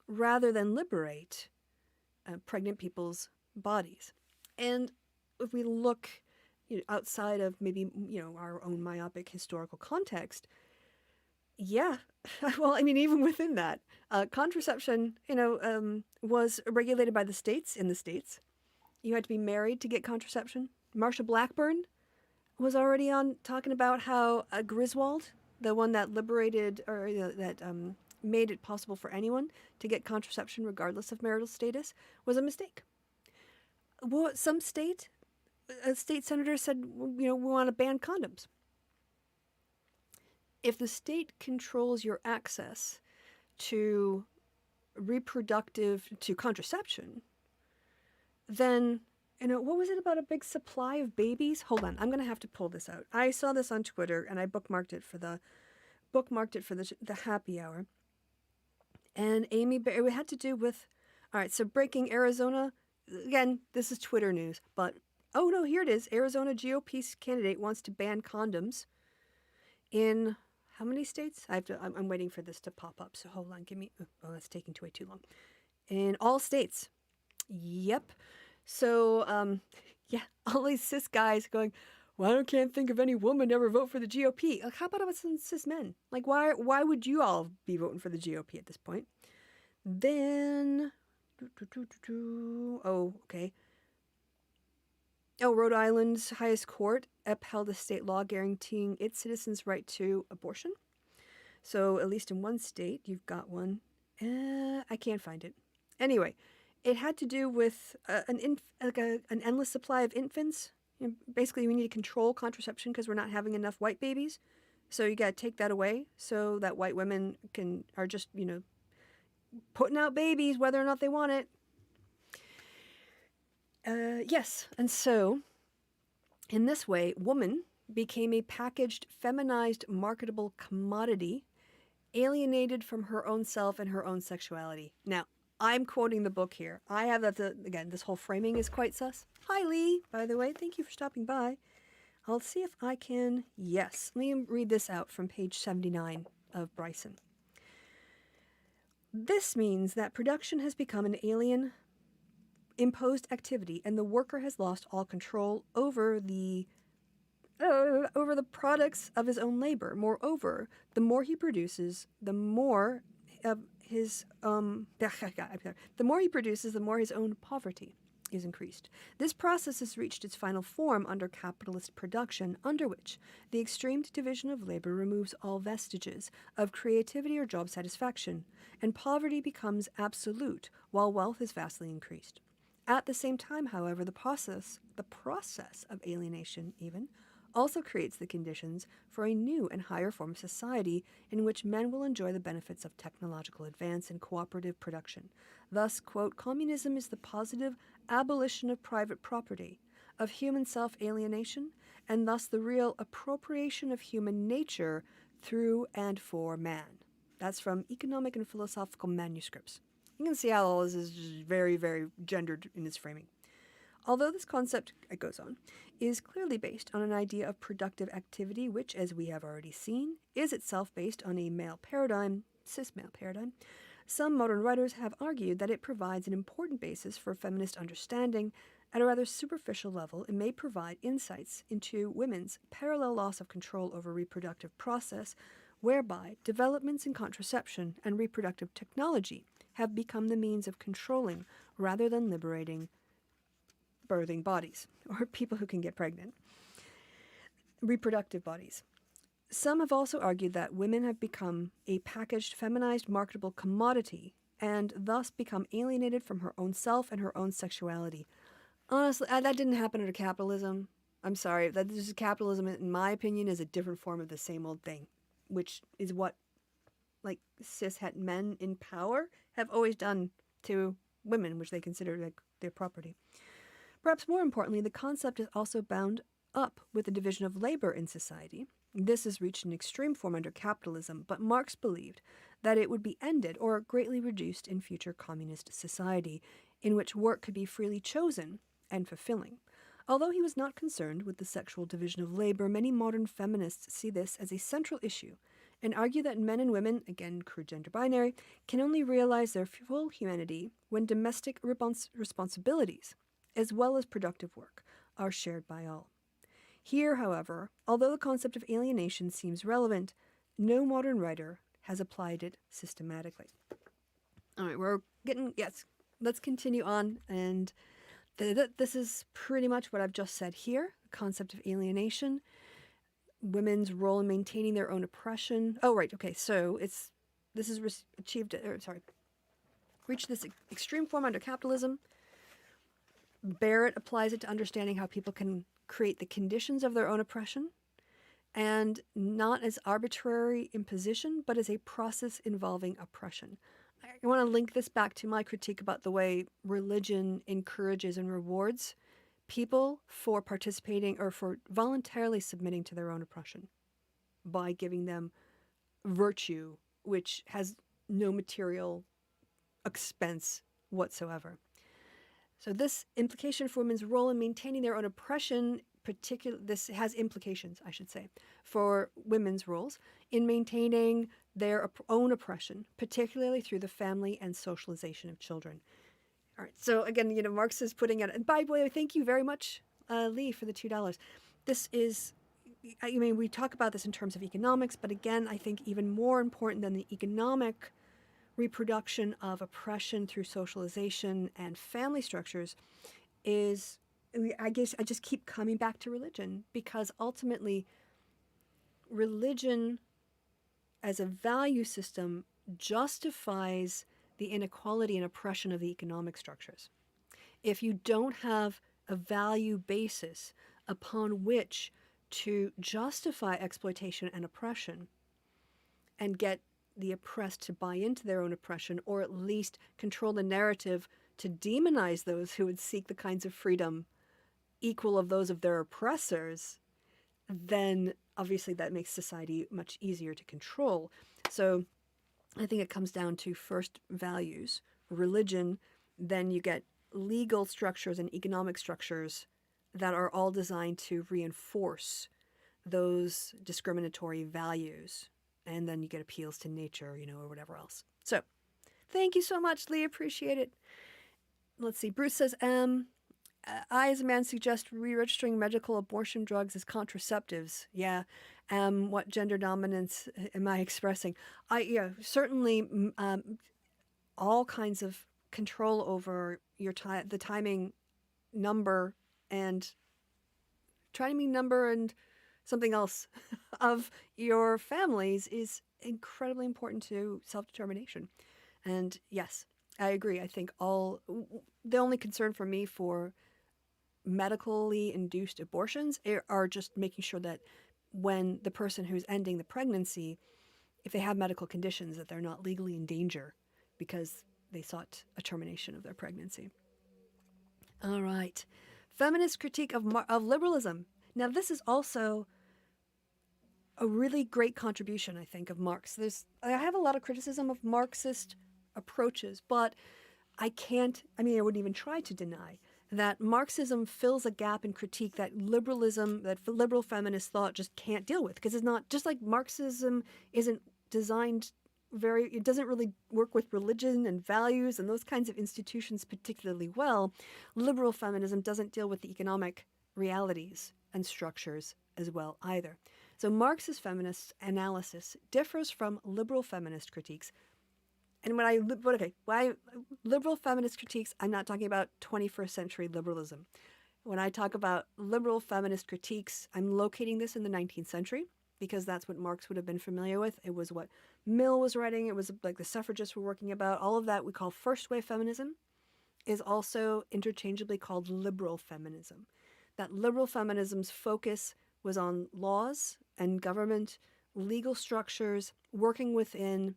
rather than liberate pregnant people's bodies. And if we look outside of maybe our own myopic historical context, yeah, well, I mean, even within that, contraception, was regulated by the states in the States. You had to be married to get contraception. Marsha Blackburn was already on talking about how Griswold, the one that liberated or that made it possible for anyone to get contraception regardless of marital status, was a mistake. Well, a state senator said, we want to ban condoms. If the state controls your access to contraception, then, what was it about a big supply of babies? Hold on, I'm going to have to pull this out. I saw this on Twitter, and I bookmarked it for the happy hour. And it had to do with, all right, so breaking Arizona, again, this is Twitter news, but, oh no, here it is. Arizona GOP candidate wants to ban condoms in how many states? I'm waiting for this to pop up. So hold on, that's taking way too long. In all states. Yep. So, yeah, all these cis guys going, well, I can't think of any woman ever vote for the GOP. Like, how about some cis men? Like, why would you all be voting for the GOP at this point? Then, oh, okay. Oh, Rhode Island's highest court upheld a state law guaranteeing its citizens' right to abortion. So at least in one state, you've got one. I can't find it. Anyway, it had to do with an endless supply of infants. Basically, we need to control contraception because we're not having enough white babies. So you got to take that away so that white women are just, putting out babies whether or not they want it. Yes, and so, in this way, woman became a packaged, feminized, marketable commodity, alienated from her own self and her own sexuality. Now, I'm quoting the book here. I have that, again, this whole framing is quite sus. Hi, Lee, by the way. Thank you for stopping by. I'll see if I can, yes. Let me read this out from page 79 of Bryson. This means that production has become an alien imposed activity, and the worker has lost all control over the products of his own labor. Moreover, the more he produces, the more his own poverty is increased. This process has reached its final form under capitalist production, under which the extreme division of labor removes all vestiges of creativity or job satisfaction, and poverty becomes absolute while wealth is vastly increased. At the same time, however, the process of alienation even also creates the conditions for a new and higher form of society in which men will enjoy the benefits of technological advance and cooperative production. Thus, quote, communism is the positive abolition of private property, of human self-alienation, and thus the real appropriation of human nature through and for man. That's from Economic and Philosophical Manuscripts. You can see how all this is just very, very gendered in its framing. Although this concept, it goes on, is clearly based on an idea of productive activity, which, as we have already seen, is itself based on a male paradigm, cis male paradigm, Some modern writers have argued that it provides an important basis for feminist understanding. At a rather superficial level, it may provide insights into women's parallel loss of control over reproductive process, whereby developments in contraception and reproductive technology have become the means of controlling rather than liberating birthing bodies, or people who can get pregnant, reproductive bodies. Some have also argued that women have become a packaged, feminized, marketable commodity and thus become alienated from her own self and her own sexuality. Honestly, that didn't happen under capitalism. I'm sorry. That this is capitalism, in my opinion, is a different form of the same old thing, which is what, like, cishet men in power have always done to women, which they consider like their property. Perhaps more importantly, the concept is also bound up with the division of labor in society. This has reached an extreme form under capitalism, but Marx believed that it would be ended or greatly reduced in future communist society, in which work could be freely chosen and fulfilling. Although he was not concerned with the sexual division of labor, many modern feminists see this as a central issue and argue that men and women, again crude gender binary, can only realize their full humanity when domestic responsibilities, as well as productive work, are shared by all. Here, however, although the concept of alienation seems relevant, no modern writer has applied it systematically. All right, let's continue on, and this is pretty much what I've just said here, the concept of alienation, women's role in maintaining their own oppression. Oh, right, okay, so reached this extreme form under capitalism. Barrett applies it to understanding how people can create the conditions of their own oppression, and not as arbitrary imposition, but as a process involving oppression. I want to link this back to my critique about the way religion encourages and rewards people for participating or for voluntarily submitting to their own oppression by giving them virtue, which has no material expense whatsoever. So this implication for women's role in maintaining their own oppression, this has implications, I should say, for women's roles in maintaining their own oppression, particularly through the family and socialization of children. All right, so again, Marx is putting out, and by the way, thank you very much, Lee, for the $2. This is, we talk about this in terms of economics, but again, I think even more important than the economic reproduction of oppression through socialization and family structures is, I guess I just keep coming back to religion, because ultimately religion as a value system justifies the inequality and oppression of the economic structures. If you don't have a value basis upon which to justify exploitation and oppression and get the oppressed to buy into their own oppression, or at least control the narrative to demonize those who would seek the kinds of freedom equal of those of their oppressors, then obviously that makes society much easier to control. So I think it comes down to first values, religion, then you get legal structures and economic structures that are all designed to reinforce those discriminatory values. And then you get appeals to nature, or whatever else. So thank you so much, Lee. Appreciate it. Let's see. Bruce says, I, as a man, suggest re-registering medical abortion drugs as contraceptives. Yeah. What gender dominance am I expressing? Certainly all kinds of control over your the timing number and something else of your families is incredibly important to self-determination. And yes, I agree. I think the only concern for me for medically induced abortions are just making sure that when the person who's ending the pregnancy, if they have medical conditions, that they're not legally in danger because they sought a termination of their pregnancy. All right. Feminist critique of liberalism. Now, this is also a really great contribution, I think, of Marx. I have a lot of criticism of Marxist approaches, but I wouldn't even try to deny that Marxism fills a gap in critique that liberal feminist thought just can't deal with, because it's not, just like Marxism isn't designed it doesn't really work with religion and values and those kinds of institutions particularly well. Liberal feminism doesn't deal with the economic realities and structures as well either. So Marxist feminist analysis differs from liberal feminist critiques. And why liberal feminist critiques, I'm not talking about 21st century liberalism. When I talk about liberal feminist critiques, I'm locating this in the 19th century because that's what Marx would have been familiar with. It was what Mill was writing. It was like the suffragists were working about. All of that we call first wave feminism is also interchangeably called liberal feminism. That liberal feminism's focus was on laws and government, legal structures, working within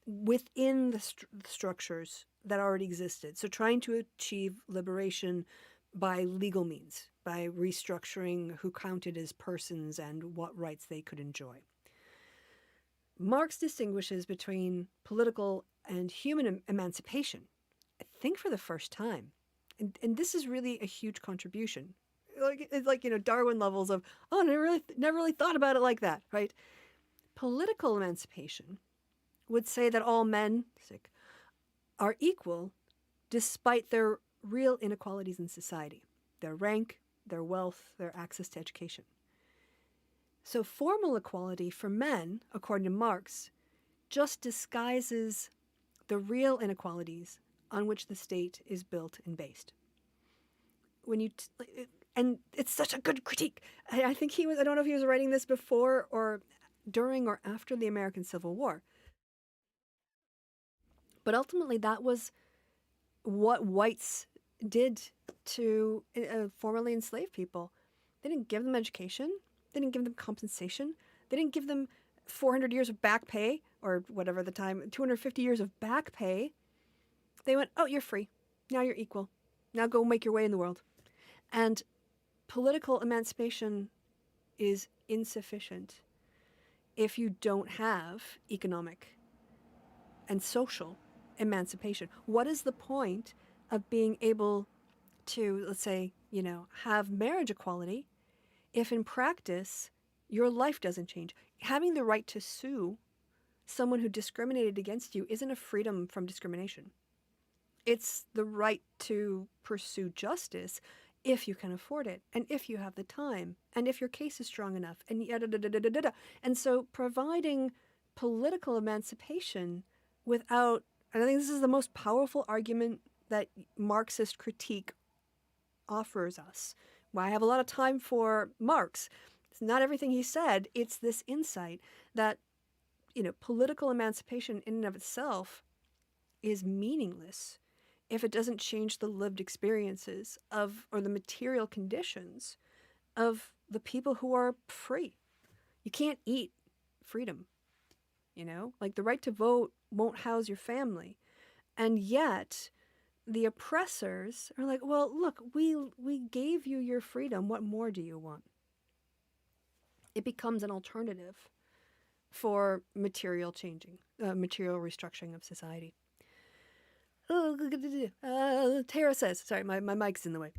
the structures that already existed. So trying to achieve liberation by legal means, by restructuring who counted as persons and what rights they could enjoy. Marx distinguishes between political and human emancipation, I think for the first time. And this is really a huge contribution. It's like, Darwin levels of, oh, never really thought about it like that, right? Political emancipation would say that all men are equal despite their real inequalities in society, their rank, their wealth, their access to education. So formal equality for men, according to Marx, just disguises the real inequalities on which the state is built and based. And it's such a good critique. I think I don't know if he was writing this before or during or after the American Civil War. But ultimately, that was what whites did to formerly enslaved people. They didn't give them education. They didn't give them compensation. They didn't give them 400 years of back pay, or whatever the time, 250 years of back pay. They went, oh, you're free. Now you're equal. Now go make your way in the world. And political emancipation is insufficient if you don't have economic and social emancipation. What is the point of being able to, let's say, have marriage equality if in practice your life doesn't change? Having the right to sue someone who discriminated against you isn't a freedom from discrimination. It's the right to pursue justice if you can afford it, and if you have the time, and if your case is strong enough, and And so providing political emancipation without, and I think this is the most powerful argument that Marxist critique offers us. Why I have a lot of time for Marx. It's not everything he said. It's this insight that, political emancipation in and of itself is meaningless if it doesn't change the lived experiences or the material conditions of the people who are free. You can't eat freedom, like the right to vote won't house your family. And yet the oppressors are like, well, look, we gave you your freedom. What more do you want? It becomes an alternative for material restructuring of society. Tara says, sorry, my mic's in the way.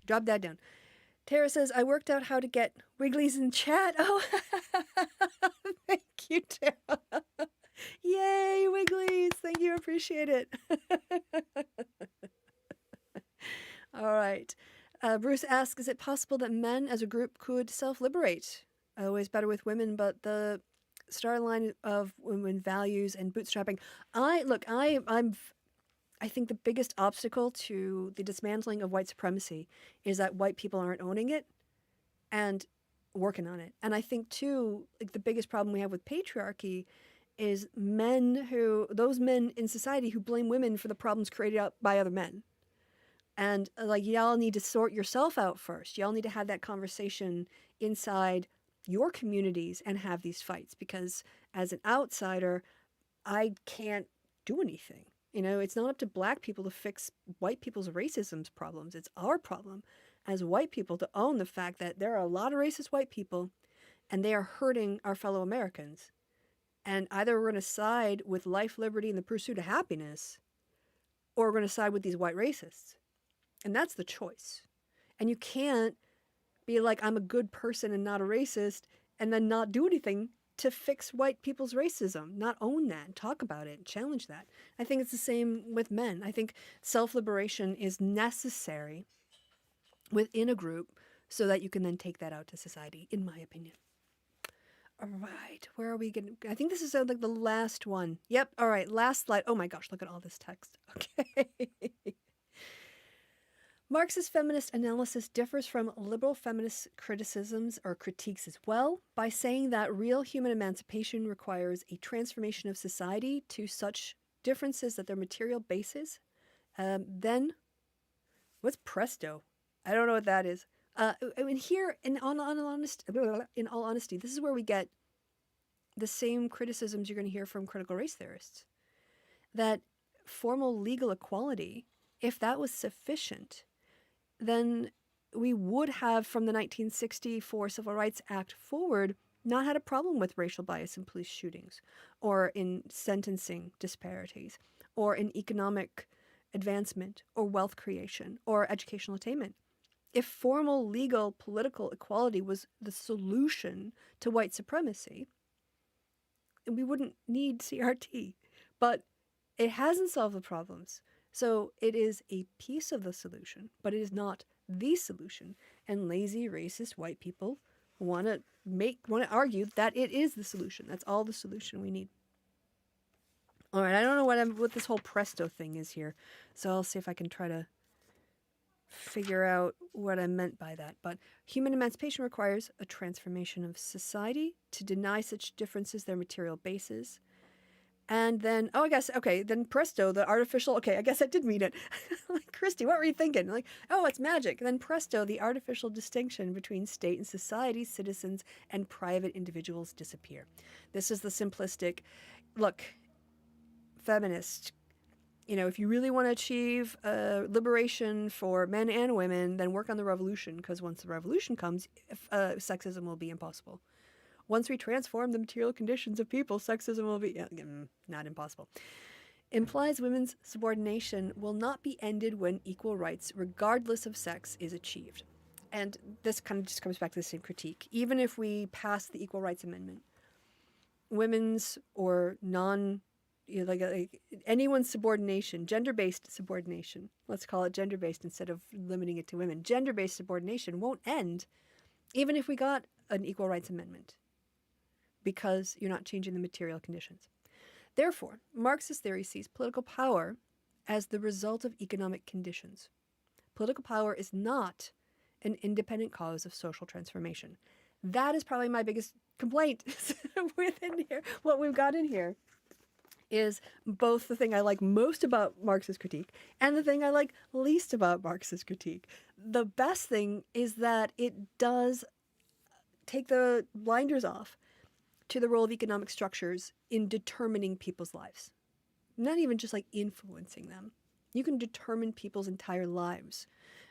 Drop that down. Tara says, I worked out how to get wigglies in chat. Oh, thank you, Tara. Yay, wigglies. Thank you. Appreciate it. All right. Bruce asks, is it possible that men as a group could self-liberate? Always better with women, but the star line of women values and bootstrapping. I think the biggest obstacle to the dismantling of white supremacy is that white people aren't owning it and working on it. And I think too, the biggest problem we have with patriarchy is those men in society who blame women for the problems created by other men. And y'all need to sort yourself out first. Y'all need to have that conversation inside your communities and have these fights, because as an outsider, I can't do anything. It's not up to black people to fix white people's racism problems. It's our problem as white people to own the fact that there are a lot of racist white people and they are hurting our fellow Americans. And either we're going to side with life, liberty, and the pursuit of happiness, or we're going to side with these white racists. And that's the choice. And you can't be like, I'm a good person and not a racist, and then not do anything to fix white people's racism, not own that, talk about it, challenge that. I think it's the same with men. I think self-liberation is necessary within a group so that you can then take that out to society, in my opinion. All right, where are we going to... I think this is like the last one. Yep, all right, last slide. Oh my gosh, look at all this text. Okay. Marxist feminist analysis differs from liberal feminist criticisms or critiques as well by saying that real human emancipation requires a transformation of society to such differences that their material basis. Then, what's presto? I don't know what that is. I mean, here, in all honesty, this is where we get the same criticisms you're going to hear from critical race theorists. That formal legal equality, if that was sufficient, then we would have, from the 1964 Civil Rights Act forward, not had a problem with racial bias in police shootings, or in sentencing disparities, or in economic advancement, or wealth creation, or educational attainment. If formal legal political equality was the solution to white supremacy, we wouldn't need CRT. But it hasn't solved the problems. So it is a piece of the solution, but it is not the solution. And lazy, racist white people want to argue that it is the solution. That's all the solution we need. All right, I don't know what this whole presto thing is here, so I'll see if I can try to figure out what I meant by that. But human emancipation requires a transformation of society to deny such differences their material basis. And then, then presto, the artificial, I guess I did mean it. Like, Kristi, what were you thinking? Like, oh, it's magic. And then presto, the artificial distinction between state and society, citizens, and private individuals disappear. This is the simplistic, look, feminist, if you really want to achieve liberation for men and women, then work on the revolution, because once the revolution comes, sexism will be impossible. Once we transform the material conditions of people, sexism will be not impossible. Implies women's subordination will not be ended when equal rights, regardless of sex, is achieved. And this kind of just comes back to the same critique. Even if we pass the Equal Rights Amendment, women's or anyone's subordination, gender-based subordination, let's call it gender-based instead of limiting it to women, gender-based subordination won't end even if we got an Equal Rights Amendment, because you're not changing the material conditions. Therefore, Marxist theory sees political power as the result of economic conditions. Political power is not an independent cause of social transformation. That is probably my biggest complaint within here. What we've got in here is both the thing I like most about Marxist critique and the thing I like least about Marxist critique. The best thing is that it does take the blinders off to the role of economic structures in determining people's lives. Not even just like influencing them. You can determine people's entire lives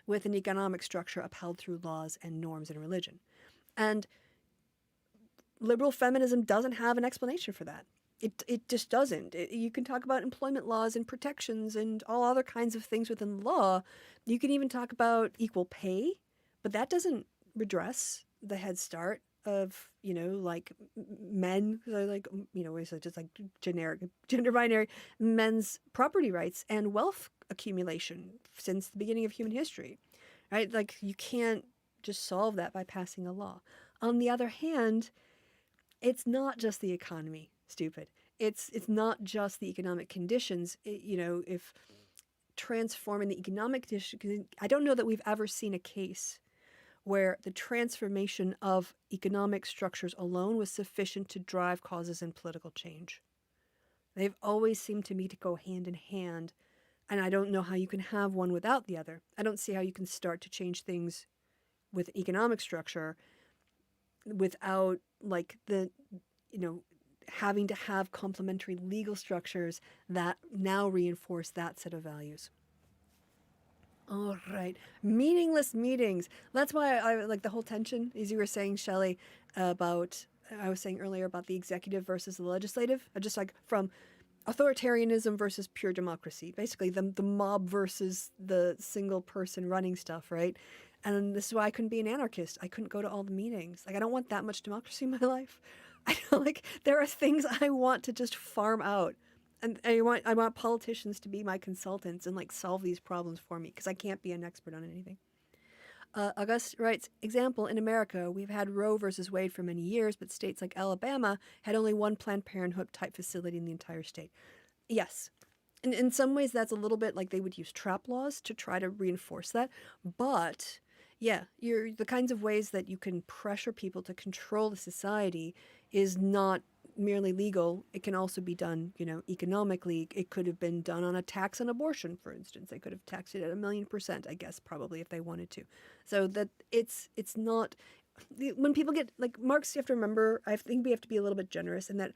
with an economic structure upheld through laws and norms and religion. And liberal feminism doesn't have an explanation for that. It just doesn't. You can talk about employment laws and protections and all other kinds of things within law. You can even talk about equal pay, but that doesn't redress the head start of, like men, like, just like generic gender binary men's property rights and wealth accumulation since the beginning of human history, right? Like, you can't just solve that by passing a law. On the other hand, it's not just the economy, stupid. It's not just the economic conditions. If transforming the economic conditions, I don't know that we've ever seen a case where the transformation of economic structures alone was sufficient to drive causes in political change. They've always seemed to me to go hand in hand, and I don't know how you can have one without the other. I don't see how you can start to change things with economic structure without, like, having to have complementary legal structures that now reinforce that set of values. All right. Meaningless meetings. That's why I like the whole tension, as you were saying, Shelley, I was saying earlier about the executive versus the legislative, just like from authoritarianism versus pure democracy, basically the mob versus the single person running stuff, right? And this is why I couldn't be an anarchist. I couldn't go to all the meetings. Like, I don't want that much democracy in my life. I feel like there are things I want to just farm out. And I want politicians to be my consultants and like solve these problems for me because I can't be an expert on anything. August writes, example, in America, we've had Roe versus Wade for many years, but states like Alabama had only one Planned Parenthood type facility in the entire state. Yes. In some ways, that's a little bit like they would use trap laws to try to reinforce that. But yeah, the kinds of ways that you can pressure people to control the society is not merely legal. It can also be done, economically. It could have been done on a tax on abortion, for instance. They could have taxed it at 1,000,000%, I guess, probably if they wanted to. So that it's not when people get like Marx. You have to remember. I think we have to be a little bit generous in that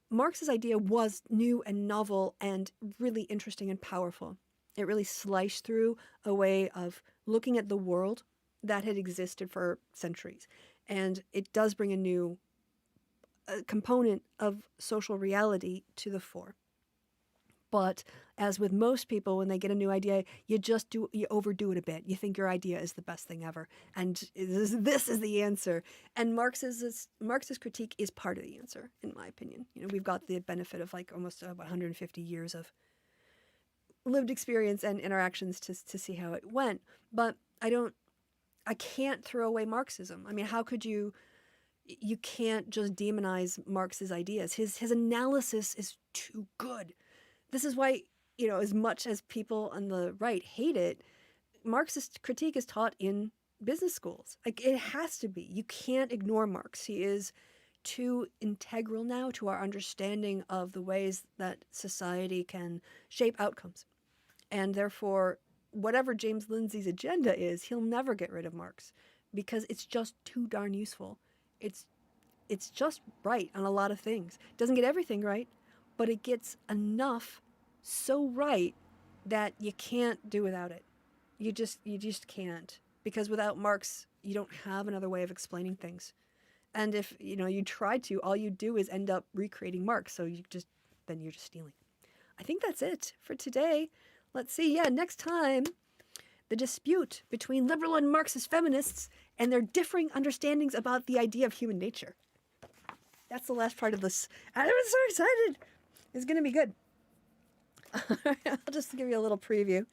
Marx's idea was new and novel and really interesting and powerful. It really sliced through a way of looking at the world that had existed for centuries. And it does bring a new component of social reality to the fore. But as with most people, when they get a new idea, you overdo it a bit. You think your idea is the best thing ever. And this is the answer. And Marx's critique is part of the answer, in my opinion. We've got the benefit of like almost 150 years of lived experience and interactions to see how it went. But I can't throw away Marxism. I mean, how could you can't just demonize Marx's ideas. His analysis is too good. This is why, as much as people on the right hate it, Marxist critique is taught in business schools. Like, it has to be. You can't ignore Marx. He is too integral now to our understanding of the ways that society can shape outcomes. And therefore, whatever James Lindsay's agenda is, he'll never get rid of Marx because it's just too darn useful. It's just right on a lot of things. Doesn't get everything right, but it gets enough so right that you can't do without it. You just can't, because without Marx, you don't have another way of explaining things. And if you try to, all you do is end up recreating Marx. So then you're just stealing. I think that's it for today. Let's see. Yeah, next time, the dispute between liberal and Marxist feminists and their differing understandings about the idea of human nature. That's the last part of this. I'm so excited. It's going to be good. I'll just give you a little preview.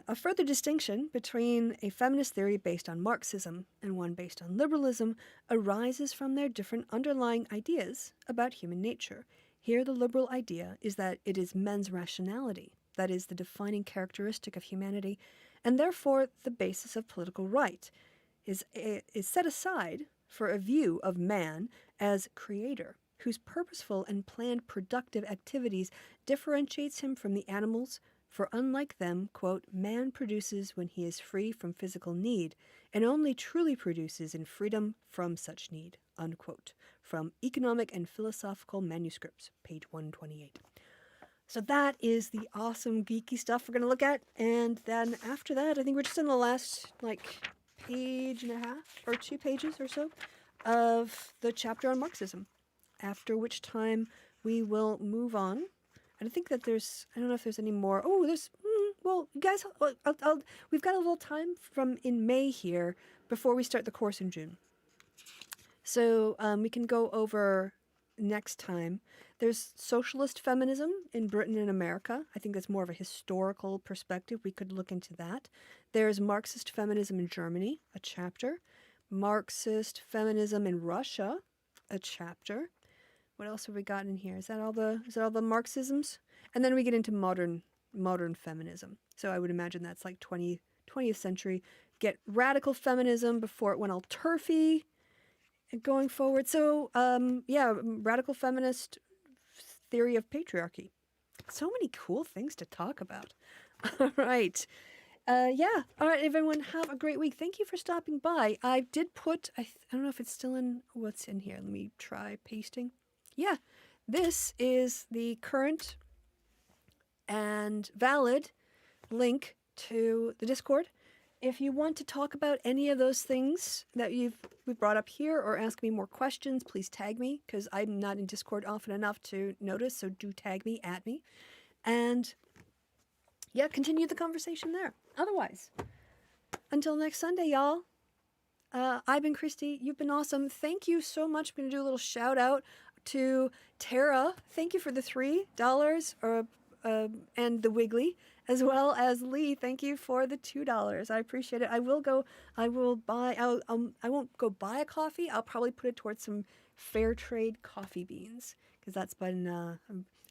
A further distinction between a feminist theory based on Marxism and one based on liberalism arises from their different underlying ideas about human nature. Here, the liberal idea is that it is men's rationality that is the defining characteristic of humanity, and therefore the basis of political right, is set aside for a view of man as creator, whose purposeful and planned productive activities differentiates him from the animals, for unlike them, quote, man produces when he is free from physical need, and only truly produces in freedom from such need, unquote, from Economic and Philosophical Manuscripts, page 128. So that is the awesome geeky stuff we're going to look at, and then after that, I think we're just in the last, page and a half, or 2 pages or so, of the chapter on Marxism, after which time we will move on. And I think that I don't know if there's any more. Oh, well, guys, we've got a little time from in May here before we start the course in June. So we can go over next time. There's socialist feminism in Britain and America. I think that's more of a historical perspective. We could look into that. There's Marxist feminism in Germany, a chapter. Marxist feminism in Russia, a chapter. What else have we got in here? Is that all the Marxisms? And then we get into modern feminism. So I would imagine that's like 20th century. Get radical feminism before it went all turfy going forward. So radical feminist theory of patriarchy. So many cool things to talk about. All right. All right, everyone, have a great week. Thank you for stopping by. I did put, I don't know if it's still in, what's in here? Let me try pasting. Yeah, this is the current and valid link to the Discord. If you want to talk about any of those things that we've brought up here or ask me more questions, please tag me, because I'm not in Discord often enough to notice, so do tag me, at me. And continue the conversation there. Otherwise, until next Sunday, y'all, I've been Kristi. You've been awesome. Thank you so much. I'm going to do a little shout out to Tara. Thank you for the $3 and the Wiggly, as well as Lee. Thank you for the $2. I appreciate it. I will go. I will buy. I won't go buy a coffee. I'll probably put it towards some fair trade coffee beans because that's been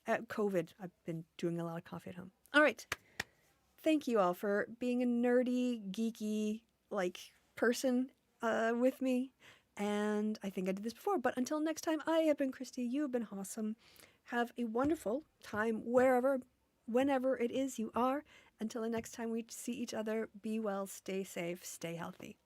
at COVID. I've been doing a lot of coffee at home. All right. Thank you all for being a nerdy, geeky, like person with me. And I think I did this before, but until next time, I have been Kristi. You have been awesome. Have a wonderful time wherever, whenever it is you are. Until the next time we see each other, be well, stay safe, stay healthy.